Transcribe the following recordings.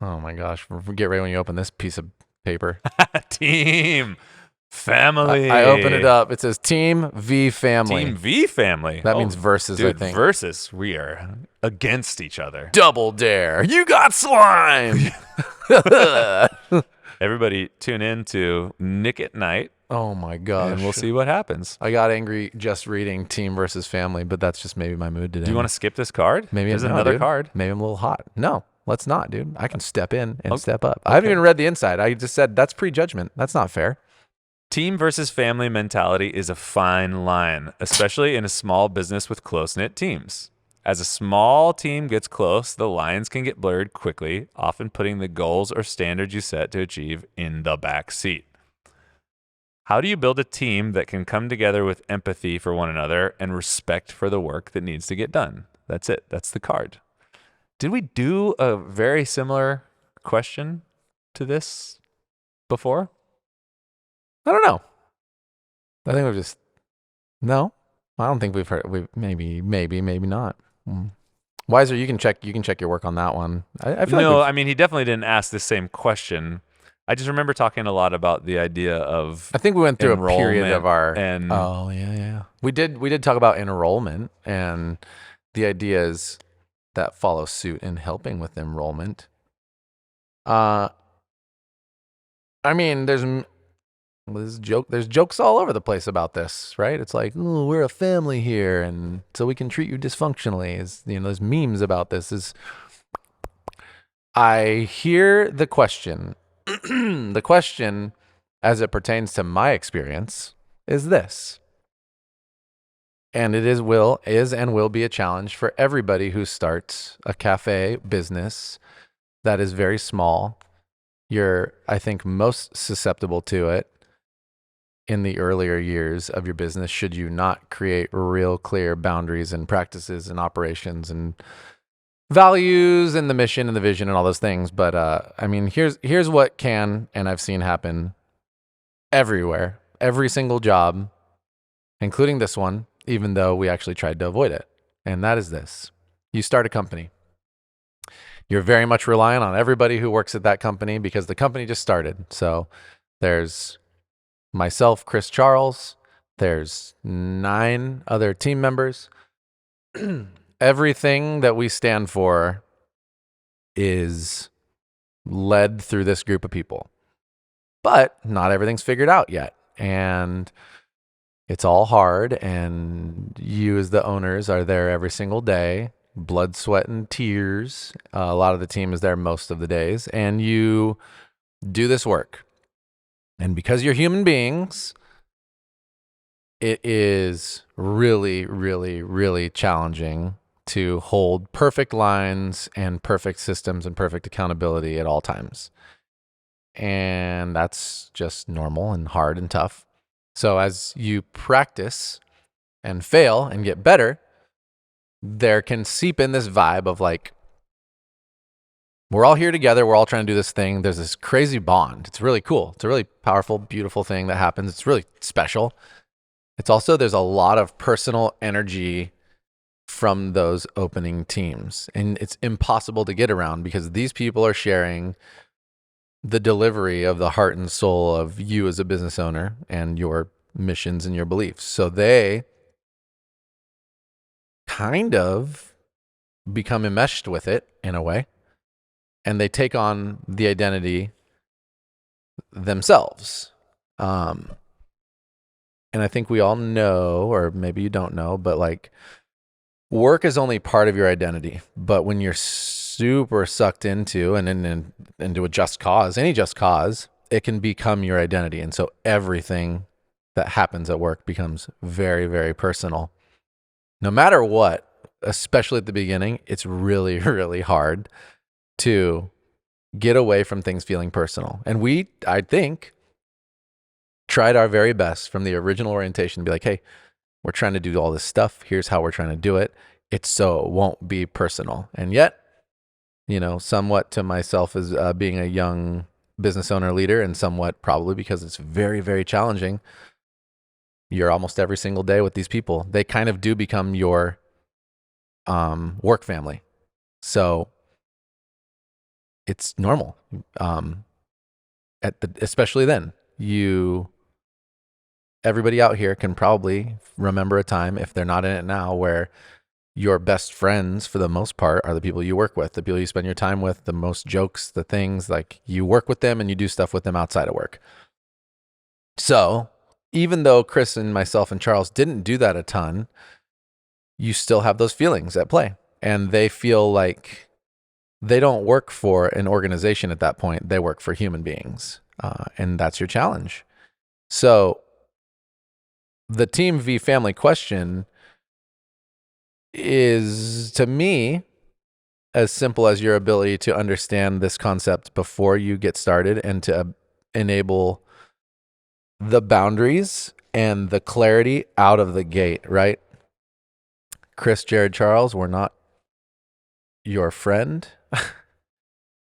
Oh my gosh. Get ready when you open this piece of paper. Team family. I open it up. It says Team V Family. Team V family. That means versus, dude, I think. Versus. We are against each other. Double dare. You got slime. Everybody tune in to Nick at Night. Oh my gosh. And we'll see what happens. I got angry just reading Team versus Family, but that's just maybe my mood today. Do you want to skip this card? Maybe there's another card. Maybe I'm a little hot. No, let's not, dude. I can step in and step up. I haven't even read the inside. I just said that's prejudgment. That's not fair. Team versus family mentality is a fine line, especially in a small business with close-knit teams. As a small team gets close, the lines can get blurred quickly, often putting the goals or standards you set to achieve in the back seat. How do you build a team that can come together with empathy for one another and respect for the work that needs to get done? That's it. That's the card. Did we do a very similar question to this before? I don't know. I think no. I don't think we've heard. Maybe not. Wiser, you can check your work on that one. I feel no, like I mean he definitely didn't ask the same question. I just remember talking a lot about the idea of. I think we went through a period of our. And oh yeah. We did talk about enrollment and the ideas that follow suit in helping with enrollment. I mean, there's jokes all over the place about this, right? It's like, oh, we're a family here, and so we can treat you dysfunctionally. There's memes about this. I hear the question. The question, as it pertains to my experience, is this. And it is and will be a challenge for everybody who starts a cafe business that is very small. You're, I think, most susceptible to it in the earlier years of your business, should you not create real clear boundaries and practices and operations and values and the mission and the vision and all those things. But I mean, here's what can, and I've seen happen everywhere, every single job, including this one, even though we actually tried to avoid it. And that is this. You start a company. You're very much relying on everybody who works at that company because the company just started. So there's myself, Chris Charles. There's 9 other team members. Everything that we stand for is led through this group of people. But not everything's figured out yet. And it's all hard. And you as the owners are there every single day, blood, sweat, and tears. A lot of the team is there most of the days. And you do this work. And because you're human beings, it is really, really, really challenging to hold perfect lines and perfect systems and perfect accountability at all times. And that's just normal and hard and tough. So as you practice and fail and get better, there can seep in this vibe of like, we're all here together. We're all trying to do this thing. There's this crazy bond. It's really cool. It's a really powerful, beautiful thing that happens. It's really special. It's also, there's a lot of personal energy from those opening teams. And it's impossible to get around because these people are sharing the delivery of the heart and soul of you as a business owner and your missions and your beliefs. So they kind of become enmeshed with it in a way. And they take on the identity themselves. And I think we all know, or maybe you don't know, but like work is only part of your identity. But when you're super sucked into into a just cause, any just cause, it can become your identity. And so everything that happens at work becomes very, very personal. No matter what, especially at the beginning, it's really, really hard to get away from things feeling personal. And we, I think, tried our very best from the original orientation to be like, hey, we're trying to do all this stuff. Here's how we're trying to do it. It's so it won't be personal. And yet, somewhat to myself as being a young business owner leader, and somewhat probably because it's very, very challenging, you're almost every single day with these people. They kind of do become your work family. So it's normal. Especially then, everybody out here can probably remember a time, if they're not in it now, where your best friends, for the most part, are the people you work with, the people you spend your time with, the most jokes, the things, like you work with them and you do stuff with them outside of work. So even though Chris and myself and Charles didn't do that a ton, you still have those feelings at play, and they feel like they don't work for an organization at that point. They work for human beings, and that's your challenge. So the team v family question is, to me, as simple as your ability to understand this concept before you get started and to enable the boundaries and the clarity out of the gate, right? Chris, Jared, Charles, we're not your friend.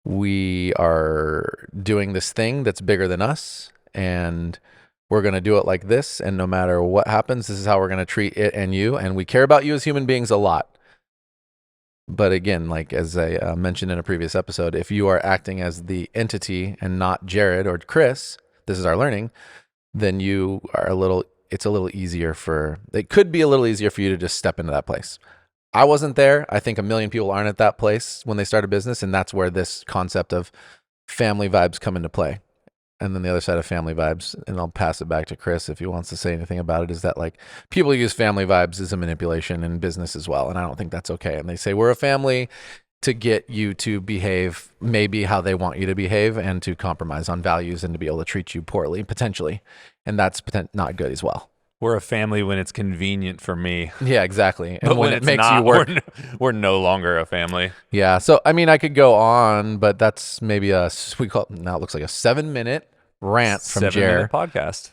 We are doing this thing that's bigger than us, and we're going to do it like this. And no matter what happens, this is how we're going to treat it and you. And we care about you as human beings a lot. But again, like as I mentioned in a previous episode, if you are acting as the entity and not Jared or Chris, this is our learning, then it could be a little easier for you to just step into that place. I wasn't there. I think a million people aren't at that place when they start a business. And that's where this concept of family vibes come into play. And then the other side of family vibes, and I'll pass it back to Chris if he wants to say anything about it, is that like people use family vibes as a manipulation in business as well. And I don't think that's okay. And they say we're a family to get you to behave maybe how they want you to behave and to compromise on values and to be able to treat you poorly, potentially. And that's not good as well. We're a family when it's convenient for me. Yeah, exactly. And But when it it's makes not, you work. we're no longer a family. Yeah. So, I mean, I could go on, but that's maybe now it looks like a 7-minute rant from 7-minute Jer podcast.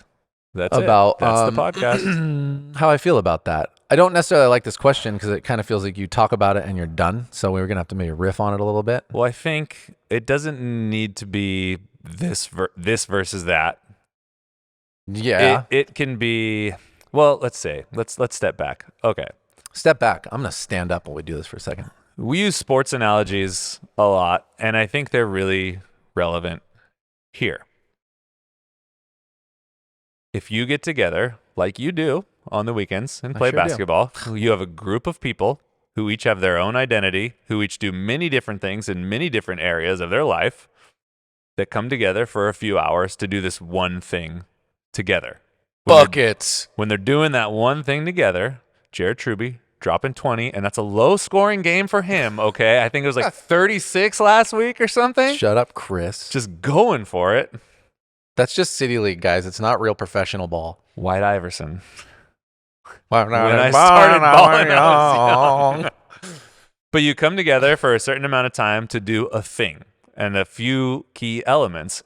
That's about it. That's the podcast. how I feel about that. I don't necessarily like this question because it kind of feels like you talk about it and you're done. So we were going to have to maybe riff on it a little bit. Well, I think it doesn't need to be this versus that. Yeah. It can be, well, let's step back. Okay. Step back. I'm going to stand up while we do this for a second. We use sports analogies a lot, and I think they're really relevant here. If you get together, like you do on the weekends and play basketball, you have a group of people who each have their own identity, who each do many different things in many different areas of their life, that come together for a few hours to do this one thing together. Buckets. When they're doing that one thing together, Jared Truby dropping 20, and that's a low-scoring game for him, okay? I think it was like 36 last week or something. Shut up, Chris. Just going for it. That's just City League, guys. It's not real professional ball. White Iverson. When I started balling, I was young. But you come together for a certain amount of time to do a thing, and a few key elements.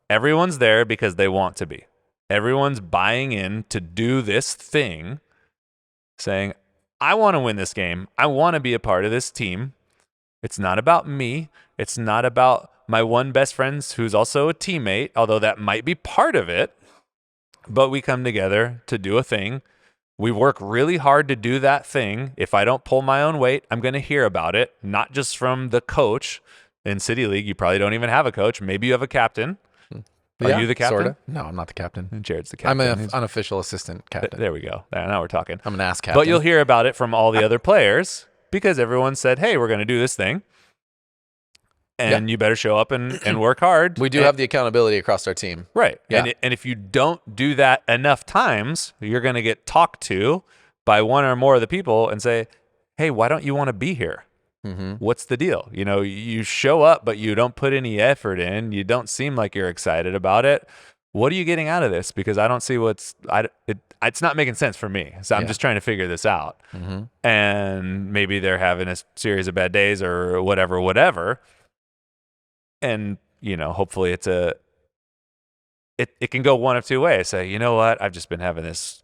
Everyone's there because they want to be. Everyone's buying in to do this thing, saying, I want to win this game. I want to be a part of this team. It's not about me. It's not about my one best friend who's also a teammate, although that might be part of it. But we come together to do a thing. We work really hard to do that thing. If I don't pull my own weight, I'm going to hear about it, not just from the coach. In City League, you probably don't even have a coach. Maybe you have a captain. Are you the captain? Sorta. No, I'm not the captain. Jared's the captain. I'm an unofficial assistant captain. There we go. Now we're talking. I'm an ass captain. But you'll hear about it from all the other players because everyone said, hey, we're going to do this thing. And you better show up and work hard. We do have the accountability across our team. Right. Yeah. And if you don't do that enough times, you're going to get talked to by one or more of the people and say, hey, why don't you want to be here? Mm-hmm. What's the deal? You know, you show up, but you don't put any effort in. You don't seem like you're excited about it. What are you getting out of this? Because I don't see it's not making sense for me. So I'm just trying to figure this out. Mm-hmm. And maybe they're having a series of bad days or whatever. And, you know, hopefully it can go one of two ways. Say, you know what? I've just been having this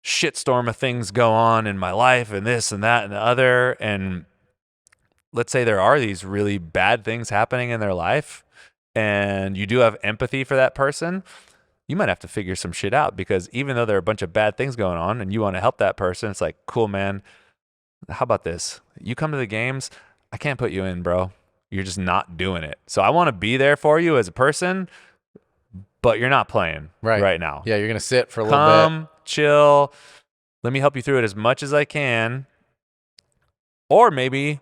shitstorm of things go on in my life and this and that and the other. And let's say there are these really bad things happening in their life and you do have empathy for that person. You might have to figure some shit out because even though there are a bunch of bad things going on and you want to help that person, it's like, cool, man. How about this? You come to the games. I can't put you in, bro. You're just not doing it. So I want to be there for you as a person, but you're not playing right now. Yeah, you're going to sit for a little bit. Come, chill. Let me help you through it as much as I can. Or maybe,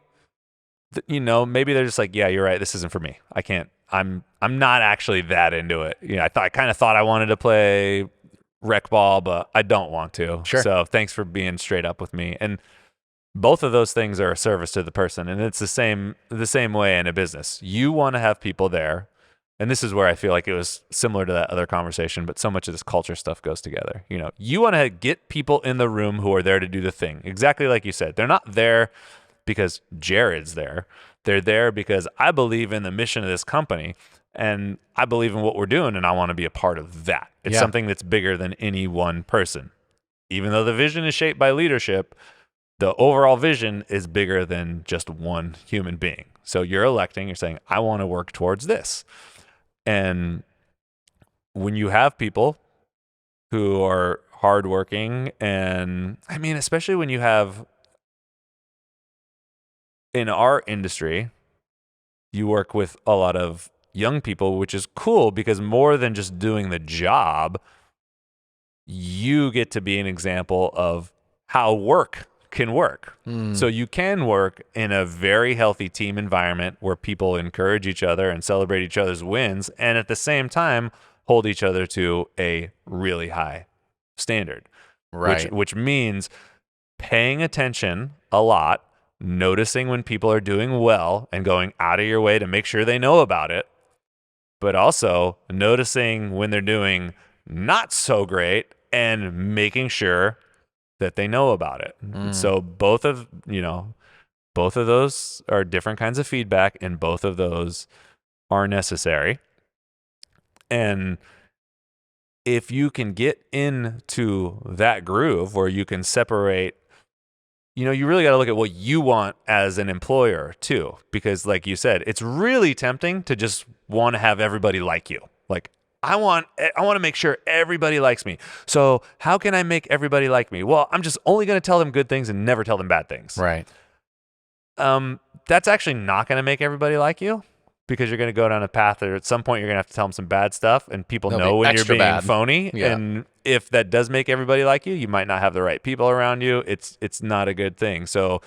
maybe they're just like, yeah, you're right. This isn't for me. I can't. I'm not actually that into it. I kind of thought I wanted to play rec ball, but I don't want to. Sure. So thanks for being straight up with me. And both of those things are a service to the person, and it's the same way in a business. You want to have people there, and this is where I feel like it was similar to that other conversation, but so much of this culture stuff goes together. You want to get people in the room who are there to do the thing. Exactly like you said. They're not there because Jared's there. They're there because I believe in the mission of this company, and I believe in what we're doing, and I want to be a part of that. It's something that's bigger than any one person. Even though the vision is shaped by leadership, the overall vision is bigger than just one human being. So you're saying, I want to work towards this. And when you have people who are hardworking, and I mean, especially when you have, in our industry, you work with a lot of young people, which is cool because more than just doing the job, you get to be an example of how work can work. So you can work in a very healthy team environment where people encourage each other and celebrate each other's wins, and at the same time hold each other to a really high standard. Right. Which means paying attention a lot, noticing when people are doing well and going out of your way to make sure they know about it, but also noticing when they're doing not so great and making sure that they know about it. So both of those are different kinds of feedback, and both of those are necessary. And if you can get into that groove where you can separate, you really got to look at what you want as an employer too, because like you said, it's really tempting to just want to have everybody like you. Like, I want to make sure everybody likes me. So how can I make everybody like me? Well, I'm just only going to tell them good things and never tell them bad things. Right. That's actually not going to make everybody like you, because you're going to go down a path that at some point you're going to have to tell them some bad stuff, and people know when you're being phony. Yeah. And if that does make everybody like you, you might not have the right people around you. It's not a good thing. So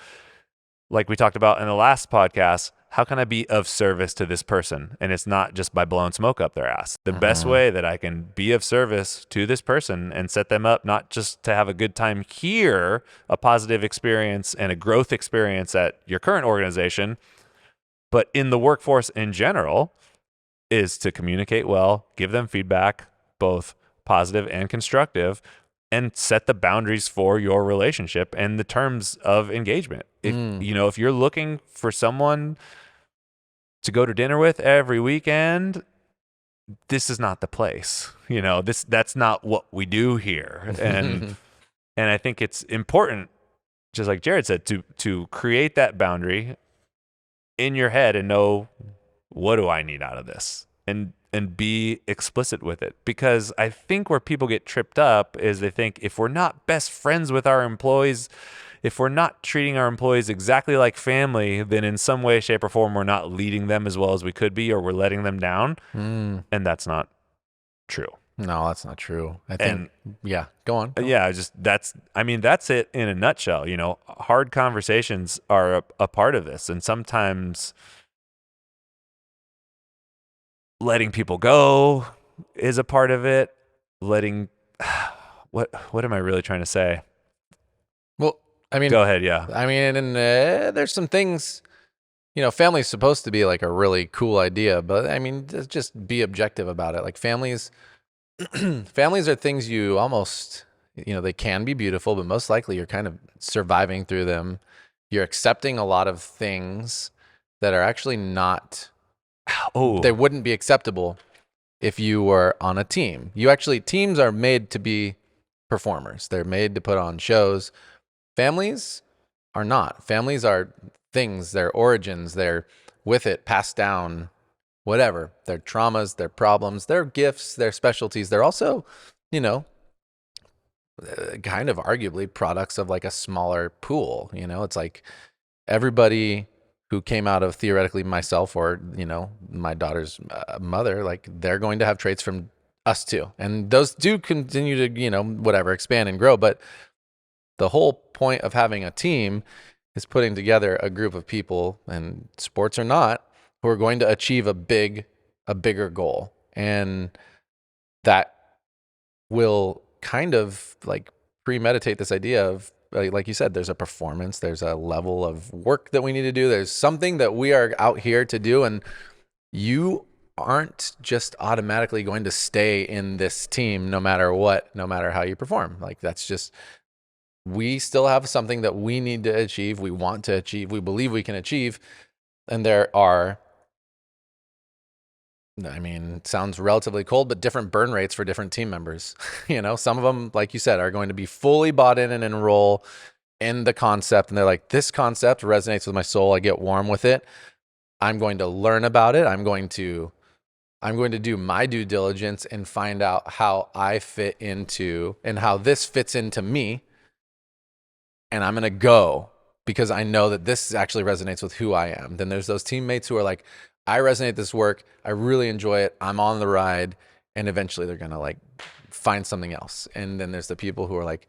like we talked about in the last podcast, how can I be of service to this person? And it's not just by blowing smoke up their ass. The best way that I can be of service to this person and set them up, not just to have a good time here, a positive experience and a growth experience at your current organization, but in the workforce in general, is to communicate well, give them feedback, both positive and constructive, and set the boundaries for your relationship and the terms of engagement. If you're looking for someone to go to dinner with every weekend, this is not the place. That's not what we do here. And I think it's important, just like Jared said, to create that boundary in your head and know, what do I need out of this? And be explicit with it. Because I think where people get tripped up is they think, if we're not best friends with our employees, if we're not treating our employees exactly like family, then in some way, shape, or form, we're not leading them as well as we could be, or we're letting them down. And that's not true. No, that's not true. I think, go on. Yeah, that's it in a nutshell. Hard conversations are a part of this. And sometimes letting people go is a part of it. What am I really trying to say? Well, go ahead. Yeah. And there's some things, family's supposed to be like a really cool idea, but just be objective about it. Like families are things you almost, they can be beautiful, but most likely you're kind of surviving through them. You're accepting a lot of things that are actually not, they wouldn't be acceptable if you were on a team. Teams are made to be performers. They're made to put on shows. Families are not. Families are things, their origins, they're with it, passed down, whatever. Their traumas, their problems, their gifts, their specialties. They're also, kind of arguably products of like a smaller pool. It's like everybody who came out of theoretically myself or, my daughter's mother, like they're going to have traits from us too. And those do continue to, whatever, expand and grow. But the whole point of having a team is putting together a group of people, and sports or not, who are going to achieve a bigger goal. And that will kind of like premeditate this idea of, like you said, there's a performance, there's a level of work that we need to do. There's something that we are out here to do. And you aren't just automatically going to stay in this team no matter what, no matter how you perform. Like that's just, we still have something that we need to achieve, we want to achieve, we believe we can achieve. And there are, it sounds relatively cold, but different burn rates for different team members. Some of them, like you said, are going to be fully bought in and enroll in the concept. And they're like, this concept resonates with my soul. I get warm with it. I'm going to learn about it. I'm going to do my due diligence and find out how I fit into and how this fits into me. And I'm going to go because I know that this actually resonates with who I am. Then there's those teammates who are like, I resonate with this work. I really enjoy it. I'm on the ride. And eventually they're going to like find something else. And then there's the people who are like,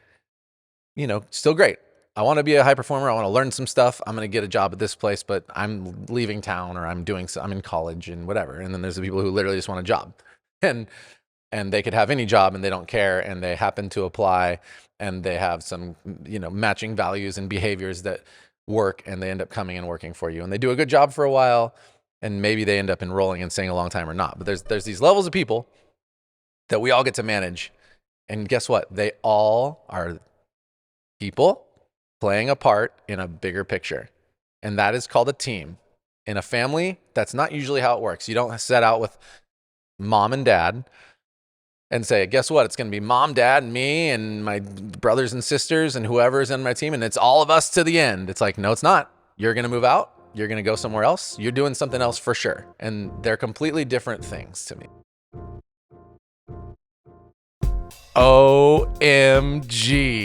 still great. I want to be a high performer. I want to learn some stuff. I'm going to get a job at this place, but I'm leaving town or I'm in college and whatever. And then there's the people who literally just want a job and they could have any job and they don't care. And they happen to apply and they have some, matching values and behaviors that work, and they end up coming and working for you and they do a good job for a while. And maybe they end up enrolling and staying a long time or not. But there's these levels of people that we all get to manage. And guess what? They all are people playing a part in a bigger picture. And that is called a team. In a family, that's not usually how it works. You don't set out with mom and dad and say, guess what? It's going to be mom, dad, and me and my brothers and sisters and whoever's in my team. And it's all of us to the end. It's like, no, it's not. You're going to move out. You're going to go somewhere else. You're doing something else for sure. And they're completely different things to me. OMG.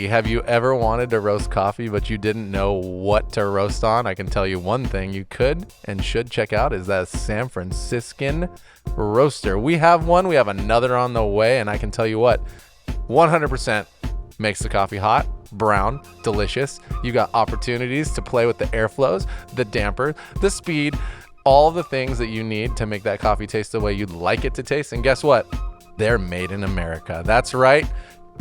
Have you ever wanted to roast coffee, but you didn't know what to roast on? I can tell you one thing you could and should check out is that San Franciscan roaster. We have one. We have another on the way. And I can tell you what, 100% makes the coffee hot, brown, delicious. You got opportunities to play with the airflows, the damper, the speed, all the things that you need to make that coffee taste the way you'd like it to taste. And guess what? They're made in America. That's right.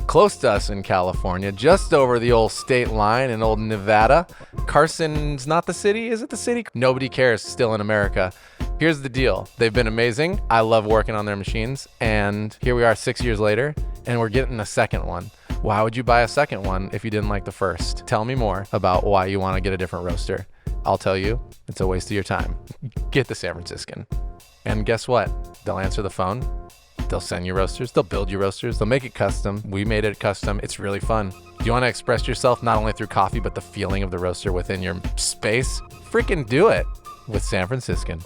Close to us in California, just over the old state line in old Nevada. Carson's not the city. Is it the city? Nobody cares. Still in America. Here's the deal. They've been amazing. I love working on their machines. And here we are 6 years later, and we're getting a second one. Why would you buy a second one if you didn't like the first? Tell me more about why you want to get a different roaster. I'll tell you, it's a waste of your time. Get the San Franciscan. And guess what? They'll answer the phone. They'll send you roasters. They'll build you roasters. They'll make it custom. We made it custom. It's really fun. Do you want to express yourself not only through coffee, but the feeling of the roaster within your space? Freaking do it with San Franciscan.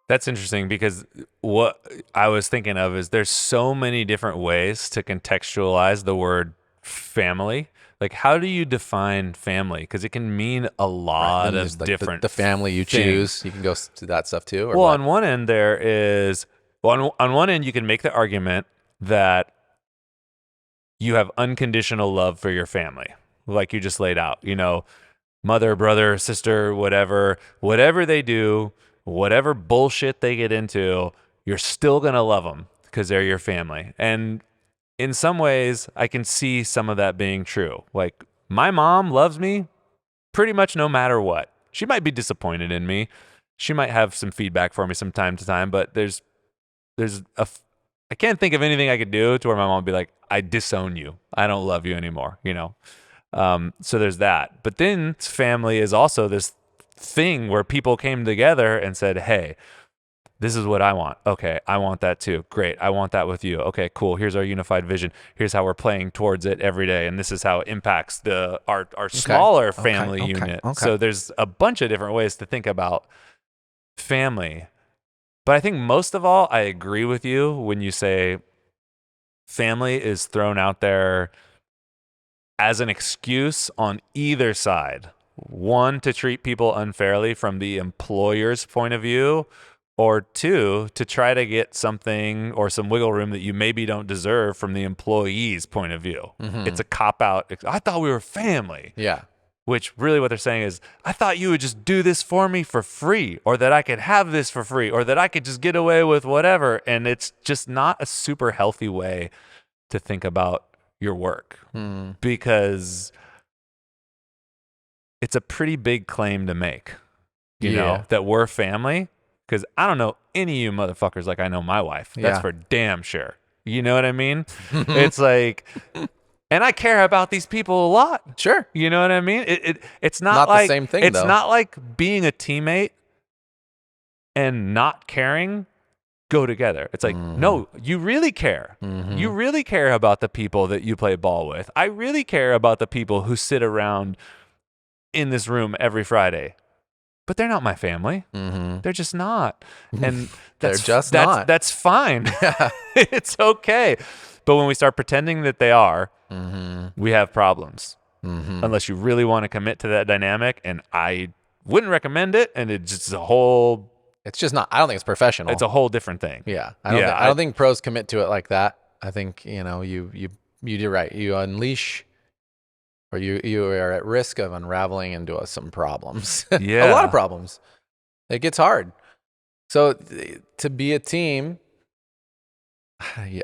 That's interesting because what I was thinking of is there's so many different ways to contextualize the word family. Like, how do you define family? Because it can mean a lot of like different the family you things. choose. You can go to that stuff too. Or well, what? on one end there is, on one end you can make the argument that you have unconditional love for your family, like you just laid out. Mother, brother, sister, whatever they do, whatever bullshit they get into, you're still gonna love them because they're your family. And in some ways, I can see some of that being true. Like, my mom loves me pretty much no matter what. She might be disappointed in me. She might have some feedback for me from time to time, but I can't think of anything I could do to where my mom would be like, I disown you. I don't love you anymore, So there's that. But then family is also this thing where people came together and said, hey, this is what I want. Okay, I want that too. Great. I want that with you. Okay, cool. Here's our unified vision. Here's how we're playing towards it every day. And this is how it impacts our smaller family unit. Okay. So there's a bunch of different ways to think about family. But I think most of all, I agree with you when you say family is thrown out there as an excuse on either side. one, to treat people unfairly from the employer's point of view, or two, to try to get something or some wiggle room that you maybe don't deserve from the employee's point of view. It's a cop out. I thought we were family. Yeah. Which really what they're saying is, I thought you would just do this for me for free, or that I could have this for free, or that I could just get away with whatever. And it's just not a super healthy way to think about your work, because it's a pretty big claim to make, you know, that we're family. Because I don't know any of you motherfuckers like I know my wife. That's for damn sure. You know what I mean? It's like... And I care about these people a lot. Sure. You know what I mean? It's not like the same thing, it's though. not like being a teammate and not caring go together. It's like, no, you really care. You really care about the people that you play ball with. I really care about the people who sit around in this room every Friday. But they're not my family. They're just not. And that's fine. It's okay. But when we start pretending that they are, we have problems. Unless you really want to commit to that dynamic. And I wouldn't recommend it. And it's just it's just not, I don't think it's professional. It's a whole different thing. Yeah. I don't think pros commit to it like that. I think, you know, you do right. You unleash, or you are at risk of unraveling into some problems. Yeah. A lot of problems. It gets hard. So to be a team,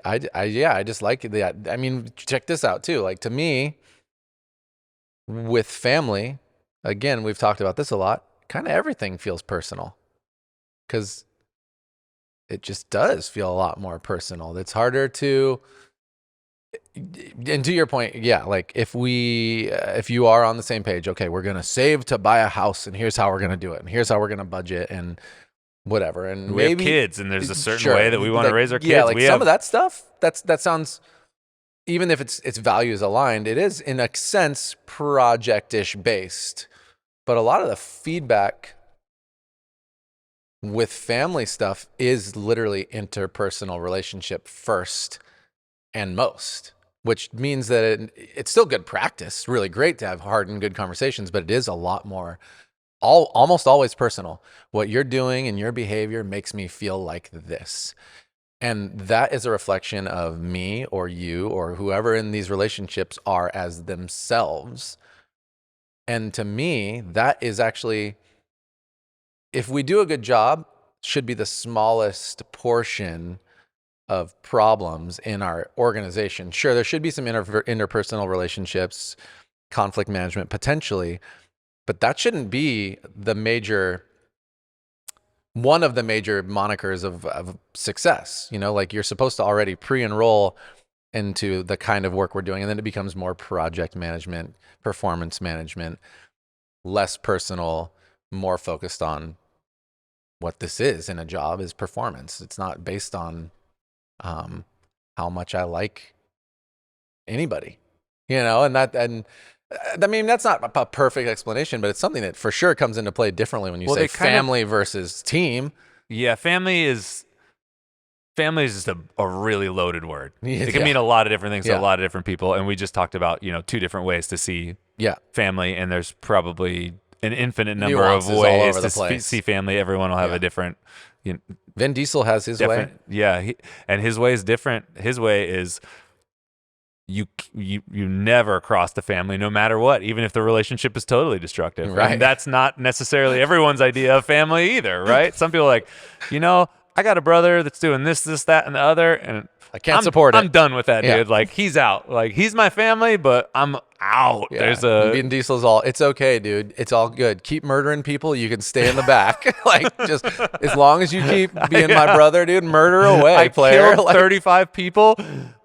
I just like that. I mean, check this out too. Like, to me, with family, again, we've talked about this a lot, kind of everything feels personal, because it just does feel a lot more personal. It's harder to, and to your point, yeah, like if you are on the same page, okay, we're going to save to buy a house, and here's how we're going to do it, and here's how we're going to budget, and whatever. And we maybe have kids, and there's a certain way that we want to raise our kids. Yeah, like some of that stuff, that sounds, even if its values aligned, it is in a sense project-ish based. But a lot of the feedback with family stuff is literally interpersonal relationship first and most, which means that it's still good practice, really great to have hard and good conversations, but it is a lot more, almost always personal. What you're doing and your behavior makes me feel like this. And that is a reflection of me or you or whoever in these relationships are as themselves. And to me, that is actually, if we do a good job, should be the smallest portion of problems in our organization. Sure, there should be some interpersonal relationships, conflict management potentially, but that shouldn't be one of the major monikers of success. You know, like, you're supposed to already pre-enroll into the kind of work we're doing, and then it becomes more project management, performance management, less personal, more focused on what this is in a job is performance. It's not based on how much I like anybody, you know, and I mean, that's not a perfect explanation, but it's something that for sure comes into play differently when you say family versus team. Yeah, family is just a really loaded word. It can mean a lot of different things to a lot of different people. And we just talked about, you know, two different ways to see family, and there's probably an infinite number of ways to see family. Everyone will have a different. You know, Vin Diesel has his way. Yeah, and his way is different. His way is you never cross the family, no matter what, even if the relationship is totally destructive. Right. And that's not necessarily everyone's idea of family either, right? Some people are like, you know, I got a brother that's doing this, that, and the other, and I can't support it. I'm done with that, dude. Like, he's out. Like, he's my family, but I'm out. Yeah. Vin Diesel's all, it's okay, dude. It's all good. Keep murdering people. You can stay in the back. Like, just as long as you keep being my brother, dude, murder away, player. Killed 35 people,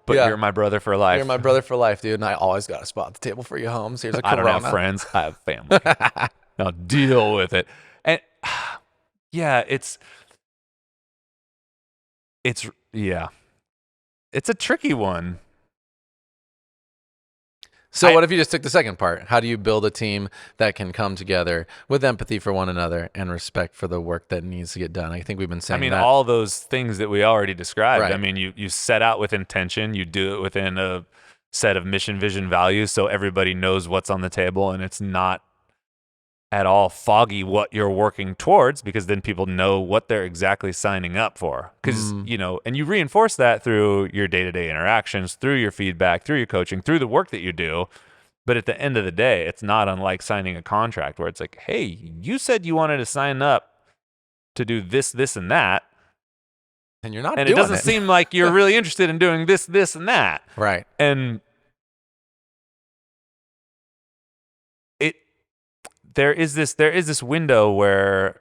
but you're my brother for life. You're my brother for life, dude. And I always got a spot at the table for you, Holmes. Here's a Corona. I don't have friends. I have family. Now deal with it. And yeah, it's a tricky one. So what if you just took the second part? How do you build a team that can come together with empathy for one another and respect for the work that needs to get done? I think we've been saying that. All those things that we already described. Right. I mean, you set out with intention. You do it within a set of mission, vision, values, so everybody knows what's on the table, and it's not at all foggy what you're working towards, because then people know what they're exactly signing up for. Because, and you reinforce that through your day-to-day interactions, through your feedback, through your coaching, through the work that you do. But at the end of the day, it's not unlike signing a contract where it's like, hey, you said you wanted to sign up to do this, this, and that. And you're not And doing it doesn't seem like you're really interested in doing this, this, and that. Right. And there is this window where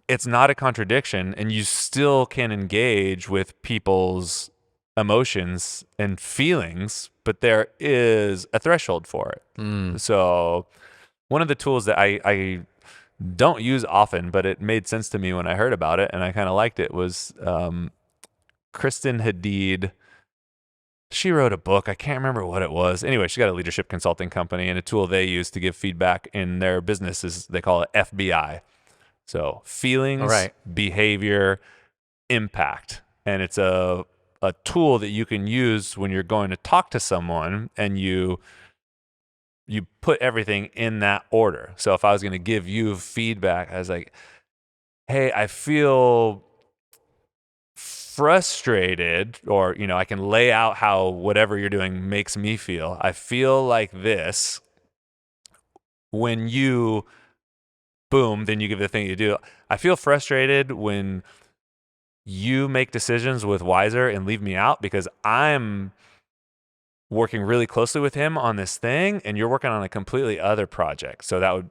it's not a contradiction and you still can engage with people's emotions and feelings, but there is a threshold for it. So one of the tools that I don't use often, but it made sense to me when I heard about it and I kind of liked it, was Kristen Hadid. She wrote a book. I can't remember what it was. Anyway, she got a leadership consulting company, and a tool they use to give feedback in their business is, they call it FBI. So feelings, behavior, impact. And it's a tool that you can use when you're going to talk to someone, and you put everything in that order. So if I was going to give you feedback, I was like, hey, I feel frustrated, or I can lay out how whatever you're doing makes me feel. I feel like this. When you boom, then you give the thing you do. I feel frustrated when you make decisions with Wiser and leave me out, because I'm working really closely with him on this thing and you're working on a completely other project. So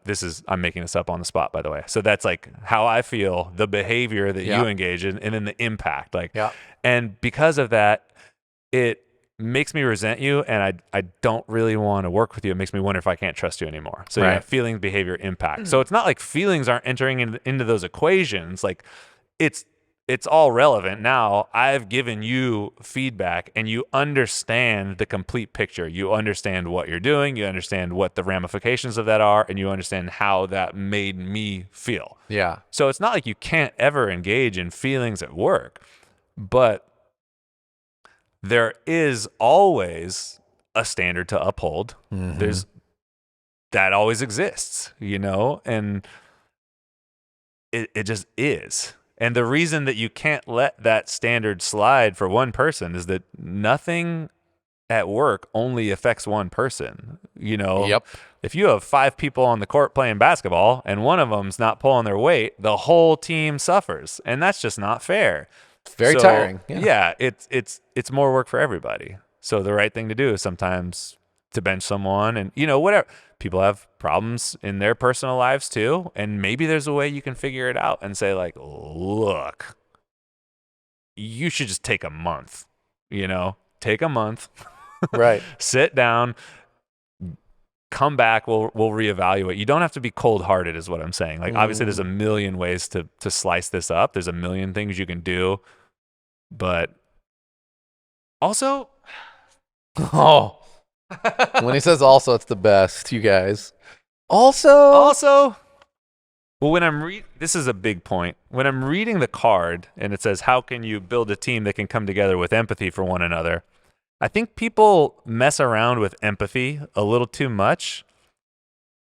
I'm making this up on the spot, by the way. So that's like how I feel, the behavior that you engage in, and then the impact. And because of that, it makes me resent you, and I don't really want to work with you. It makes me wonder if I can't trust you anymore. So you have feelings, behavior, impact. So it's not like feelings aren't entering into those equations. Like it's all relevant. Now I've given you feedback and you understand the complete picture. You understand what you're doing. You understand what the ramifications of that are, and you understand how that made me feel. Yeah. So it's not like you can't ever engage in feelings at work, but there is always a standard to uphold. That always exists, and it just is. And the reason that you can't let that standard slide for one person is that nothing at work only affects one person. Yep. If you have 5 people on the court playing basketball and one of them's not pulling their weight, the whole team suffers, and that's just not fair. It's very tiring. Yeah, it's more work for everybody. So the right thing to do is sometimes to bench someone, and whatever. People have problems in their personal lives too, and maybe there's a way you can figure it out and say, like, look, you should just take a month. Take a month. Right. Sit down. Come back. We'll reevaluate. You don't have to be cold-hearted, is what I'm saying. Like, obviously, there's a million ways to slice this up. There's a million things you can do, but also, when he says also, it's the best, you guys. Also, well, when this is a big point. When I'm reading the card and it says, how can you build a team that can come together with empathy for one another? I think people mess around with empathy a little too much.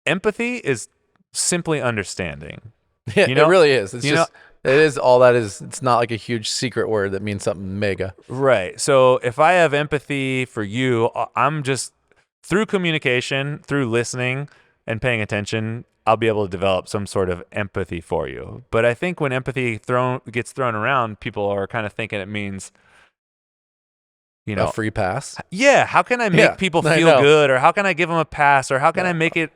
Empathy is simply understanding. Yeah, it really is. It's just, it is all that is. It's not like a huge secret word that means something mega. Right. So if I have empathy for you, I'm just, through communication, through listening and paying attention, I'll be able to develop some sort of empathy for you. But I think when empathy gets thrown around, people are kind of thinking it means, a free pass. Yeah. How can I make people feel good? Or how can I give them a pass? Or how can I make it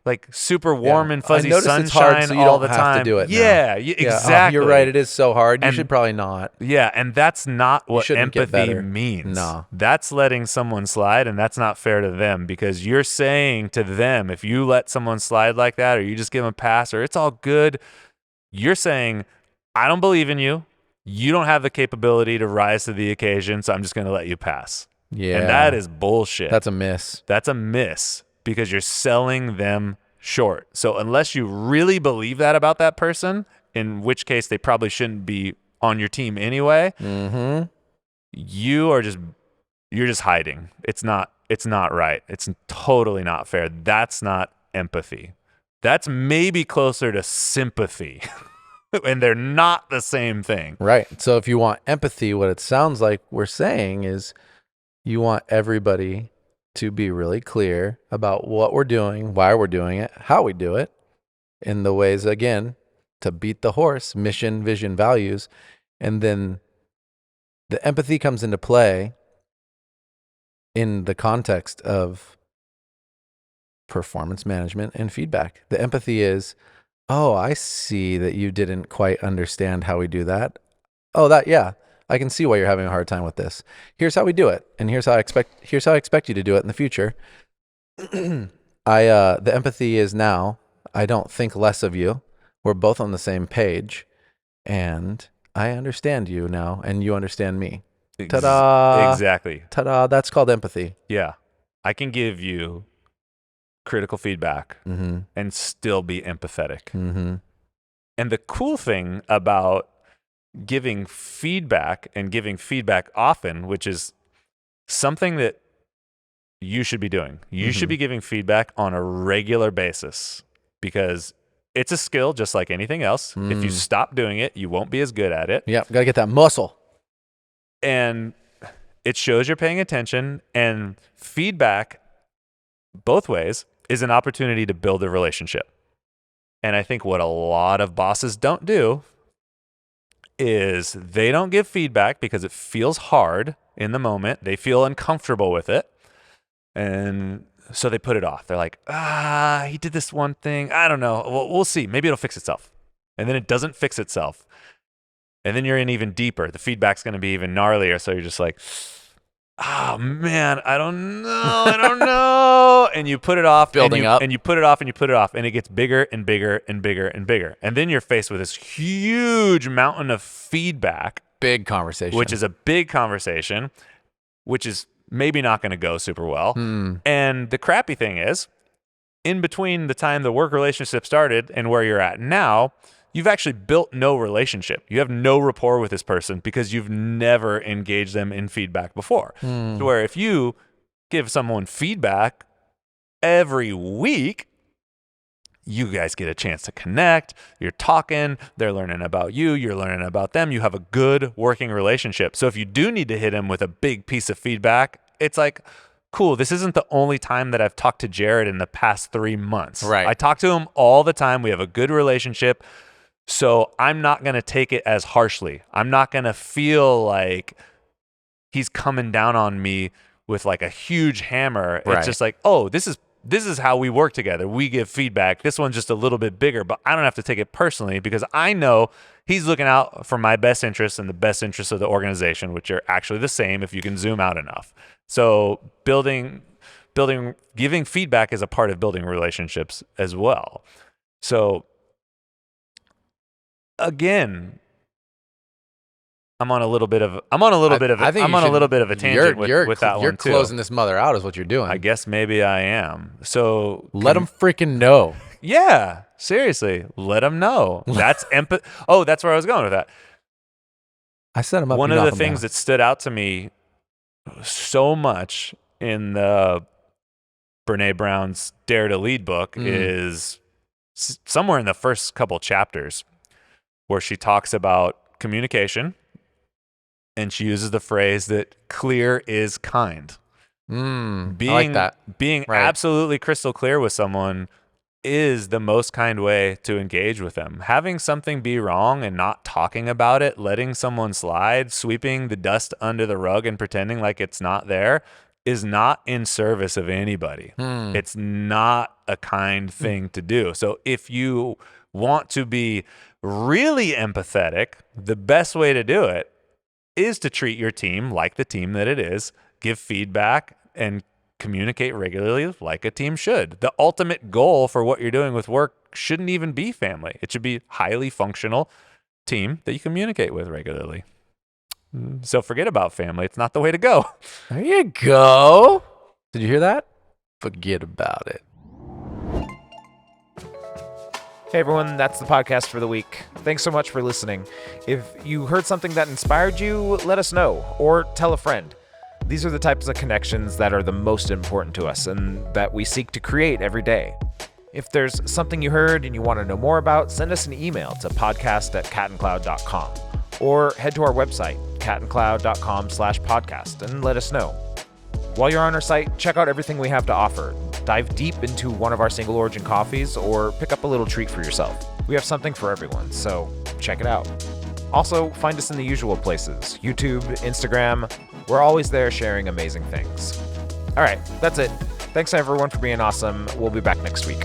like super warm and fuzzy sunshine it's hard, so you all don't the have time? to do it now. Yeah, exactly. You're right. It is so hard. You should probably not. Yeah, and that's not what shouldn't get empathy better. means. No. That's letting someone slide, and that's not fair to them, because you're saying to them, if you let someone slide like that, or you just give them a pass, or it's all good, you're saying, I don't believe in you. You don't have the capability to rise to the occasion, so I'm just going to let you pass. Yeah. And that is bullshit. That's a miss. That's a miss, because you're selling them short. So unless you really believe that about that person, in which case they probably shouldn't be on your team anyway, you're just hiding. It's not right. It's totally not fair. That's not empathy. That's maybe closer to sympathy. And they're not the same thing. Right. So if you want empathy, what it sounds like we're saying is you want everybody to be really clear about what we're doing, why we're doing it, how we do it, in the ways, again, to beat the horse, mission, vision, values. And then the empathy comes into play in the context of performance management and feedback. The empathy is, oh, I see that you didn't quite understand how we do that. Oh, yeah, I can see why you're having a hard time with this. Here's how we do it, and here's how I expect you to do it in the future. The empathy is now, I don't think less of you. We're both on the same page, and I understand you now, and you understand me. Ta-da! Exactly. Ta-da! That's called empathy. Yeah. I can give you critical feedback and still be empathetic. Mm-hmm. And the cool thing about giving feedback and giving feedback often, which is something that you should be doing. You should be giving feedback on a regular basis because it's a skill just like anything else. If you stop doing it, you won't be as good at it. Yeah, gotta get that muscle. And it shows you're paying attention, and feedback both ways is an opportunity to build a relationship. And I think what a lot of bosses don't do is they don't give feedback because it feels hard in the moment. They feel uncomfortable with it. And so they put it off. They're like, he did this one thing. I don't know. We'll see. Maybe it'll fix itself. And then it doesn't fix itself. And then you're in even deeper. The feedback's going to be even gnarlier. So you're just like, oh man, I don't know. And you put it off. Building up. And you put it off and you put it off. And it gets bigger and bigger and bigger and bigger. And then you're faced with this huge mountain of feedback. Big conversation. Which is a big conversation, which is maybe not going to go super well. And the crappy thing is, in between the time the work relationship started and where you're at now, you've actually built no relationship. You have no rapport with this person because you've never engaged them in feedback before. So where if you give someone feedback every week, you guys get a chance to connect. You're talking. They're learning about you. You're learning about them. You have a good working relationship. So if you do need to hit them with a big piece of feedback, it's like, cool, this isn't the only time that I've talked to Jared in the past 3 months. Right. I talk to him all the time. We have a good relationship. So I'm not going to take it as harshly. I'm not going to feel like he's coming down on me with like a huge hammer. Right. It's just like, oh, this is how we work together. We give feedback. This one's just a little bit bigger, but I don't have to take it personally because I know he's looking out for my best interests and the best interests of the organization, which are actually the same if you can zoom out enough. So giving feedback is a part of building relationships as well. So again, I'm on a little bit of a tangent with that one too. You're closing this mother out is what you're doing. I guess maybe I am. So let them freaking know. Yeah, seriously, let them know. That's empathy. Oh, that's where I was going with that. I set them up. One of the things that stood out to me so much in the Brene Brown's Dare to Lead book is somewhere in the first couple chapters where she talks about communication, and she uses the phrase that clear is kind. I like that. Being absolutely crystal clear with someone is the most kind way to engage with them. Having something be wrong and not talking about it, letting someone slide, sweeping the dust under the rug and pretending like it's not there is not in service of anybody. It's not a kind thing to do. So if you want to be really empathetic, the best way to do it is to treat your team like the team that it is, give feedback, and communicate regularly like a team should. The ultimate goal for what you're doing with work shouldn't even be family. It should be highly functional team that you communicate with regularly. So forget about family. It's not the way to go. There you go. Did you hear that? Forget about it. Hey everyone, that's the podcast for the week. Thanks so much for listening. If you heard something that inspired you, let us know, or tell a friend. These are the types of connections that are the most important to us and that we seek to create every day. If there's something you heard and you want to know more about, send us an email to podcast@catandcloud.com or head to our website, catandcloud.com/podcast, and let us know. While you're on our site, check out everything we have to offer. Dive deep into one of our single origin coffees or pick up a little treat for yourself. We have something for everyone, so check it out. Also, find us in the usual places, YouTube, Instagram. We're always there sharing amazing things. All right, that's it. Thanks everyone for being awesome. We'll be back next week.